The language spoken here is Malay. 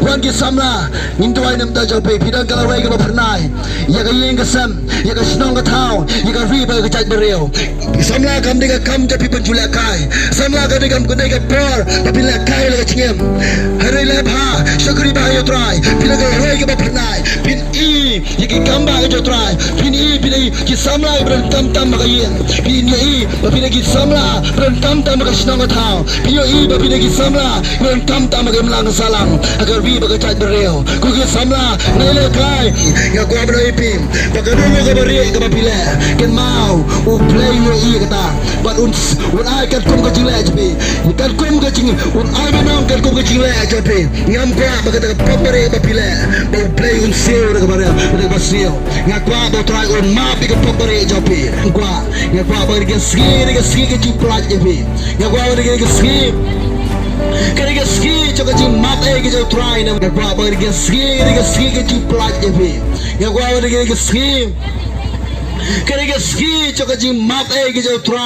Puan ki samla Nintuai nam da jope Pidang kalawai ka bapernai Yaga yeng ka sam Yaga sinong ka tau Yaga riba ka chat bereo Samla kam dega kam japi penjula kai Samla ka dega kudai ka por Tapi la kai la ka cingem Hari la bha Syakuri bha yo try Pidang kalawai ka bapernai Pin i Yagi kamba ka jo try Pin i ki samla Beran tam maka yen Pin i Bapina ki samla Beran tam maka sinong ka tau Pin i Bapina ki samla Beran tam maka melang ka salang Agar riba ka chat bereo Kuki samla Naila kai Nga kwa bro ipim Pagkadulo ka bari ka bapila Ken mau play yo iya kata but un ai kan kum ka jingla jape kan kum ka jing un ai benong kan kum ka jingla jape ngam kwa bagata popere bapila bo play un seo ka bara ka basio ngakwa bo try un ma bi ka popere jape kwa ngakwa ba ka ski ka ji plat jape ngakwa ba ka ski Kaya ski coba ji map ke jo try na ngakwa ba ka ski ka ji plat jape ngakwa ba ka ski Kaya ski coba ji map ke jo try